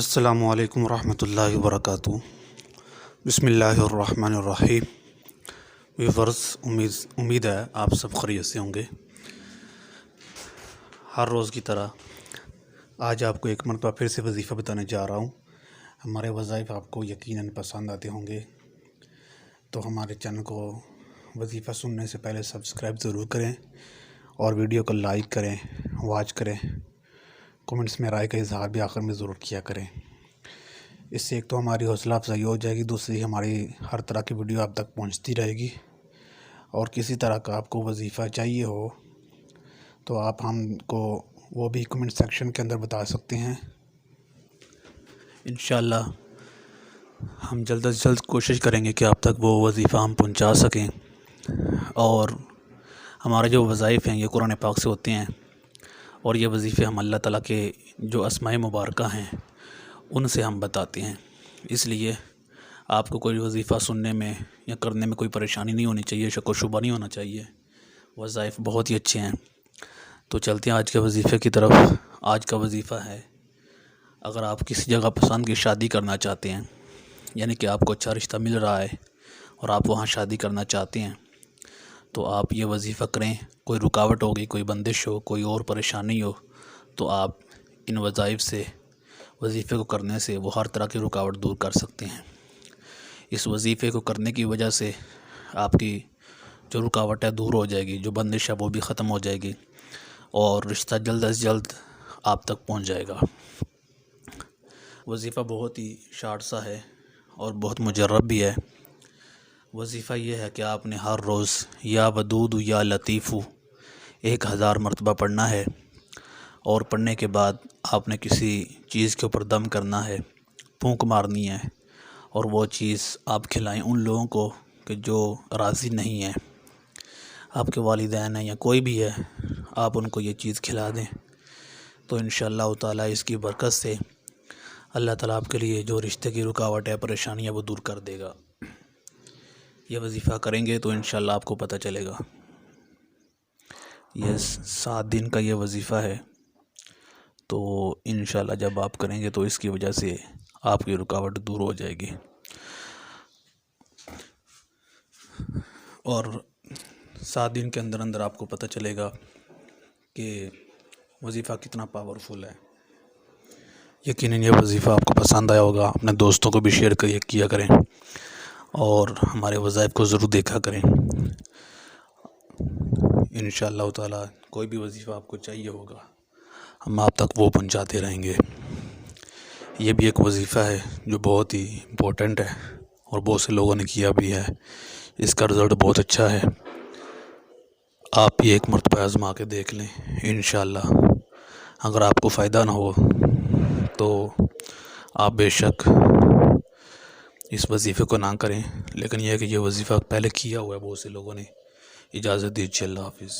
السلام علیکم ورحمۃ اللہ وبرکاتہ۔ بسم اللہ الرحمن الرحیم۔ ویورز، امید ہے آپ سب خیریت سے ہوں گے۔ ہر روز کی طرح آج آپ کو ایک مرتبہ پھر سے وظیفہ بتانے جا رہا ہوں۔ ہمارے وظائف آپ کو یقیناً پسند آتے ہوں گے، تو ہمارے چینل کو وظیفہ سننے سے پہلے سبسکرائب ضرور کریں اور ویڈیو کو لائک کریں، واچ کریں، کومنٹس میں رائے کا اظہار بھی آخر میں ضرور کیا کریں۔ اس سے ایک تو ہماری حوصلہ افزائی ہو جائے گی، دوسری ہماری ہر طرح کی ویڈیو آپ تک پہنچتی رہے گی۔ اور کسی طرح کا آپ کو وظیفہ چاہیے ہو تو آپ ہم کو وہ بھی کمنٹ سیکشن کے اندر بتا سکتے ہیں۔ انشاءاللہ ہم جلد از جلد کوشش کریں گے کہ آپ تک وہ وظیفہ ہم پہنچا سکیں۔ اور ہمارے جو وظائف ہیں یہ قرآن پاک سے ہوتے ہیں، اور یہ وظیفے ہم اللہ تعالیٰ کے جو اسماء مبارکہ ہیں ان سے ہم بتاتے ہیں۔ اس لیے آپ کو کوئی وظیفہ سننے میں یا کرنے میں کوئی پریشانی نہیں ہونی چاہیے، شک و شبہ نہیں ہونا چاہیے۔ وظائف بہت ہی اچھے ہیں۔ تو چلتے ہیں آج کے وظیفے کی طرف۔ آج کا وظیفہ ہے، اگر آپ کسی جگہ پسند کی شادی کرنا چاہتے ہیں، یعنی کہ آپ کو اچھا رشتہ مل رہا ہے اور آپ وہاں شادی کرنا چاہتے ہیں، تو آپ یہ وظیفہ کریں۔ کوئی رکاوٹ ہوگی، کوئی بندش ہو، کوئی اور پریشانی ہو، تو آپ ان وظائف سے، وظیفے کو کرنے سے وہ ہر طرح کی رکاوٹ دور کر سکتے ہیں۔ اس وظیفے کو کرنے کی وجہ سے آپ کی جو رکاوٹ ہے دور ہو جائے گی، جو بندش ہے وہ بھی ختم ہو جائے گی، اور رشتہ جلد از جلد آپ تک پہنچ جائے گا۔ وظیفہ بہت ہی شارٹ سا ہے اور بہت مجرب بھی ہے۔ وظیفہ یہ ہے کہ آپ نے ہر روز یا ودود یا لطیف 1000 مرتبہ پڑھنا ہے، اور پڑھنے کے بعد آپ نے کسی چیز کے اوپر دم کرنا ہے، پھونک مارنی ہے، اور وہ چیز آپ کھلائیں ان لوگوں کو کہ جو راضی نہیں ہیں، آپ کے والدین ہیں یا کوئی بھی ہے، آپ ان کو یہ چیز کھلا دیں، تو انشاءاللہ تعالیٰ اس کی برکت سے اللہ تعالیٰ آپ کے لیے جو رشتے کی رکاوٹ ہے، پریشانی ہے، وہ دور کر دے گا۔ یہ وظیفہ کریں گے تو انشاءاللہ آپ کو پتہ چلے گا۔ یہ 7 دن کا یہ وظیفہ ہے، تو انشاءاللہ جب آپ کریں گے تو اس کی وجہ سے آپ کی رکاوٹ دور ہو جائے گی، اور 7 دن کے اندر اندر آپ کو پتہ چلے گا کہ وظیفہ کتنا پاورفل ہے۔ یقیناً یہ وظیفہ آپ کو پسند آیا ہوگا۔ اپنے دوستوں کو بھی شیئر کیا کریں، اور ہمارے وظائف کو ضرور دیکھا کریں۔ انشاءاللہ تعالیٰ کوئی بھی وظیفہ آپ کو چاہیے ہوگا، ہم آپ تک وہ پہنچاتے رہیں گے۔ یہ بھی ایک وظیفہ ہے جو بہت ہی امپورٹنٹ ہے، اور بہت سے لوگوں نے کیا بھی ہے۔ اس کا رزلٹ بہت اچھا ہے۔ آپ یہ ایک مرتبہ آزما کے دیکھ لیں۔ انشاءاللہ اگر آپ کو فائدہ نہ ہو تو آپ بے شک اس وظیفے کو نہ کریں، لیکن یہ ہے کہ یہ وظیفہ پہلے کیا ہوا ہے بہت سے لوگوں نے۔ اجازت دیجیے، اللہ حافظ۔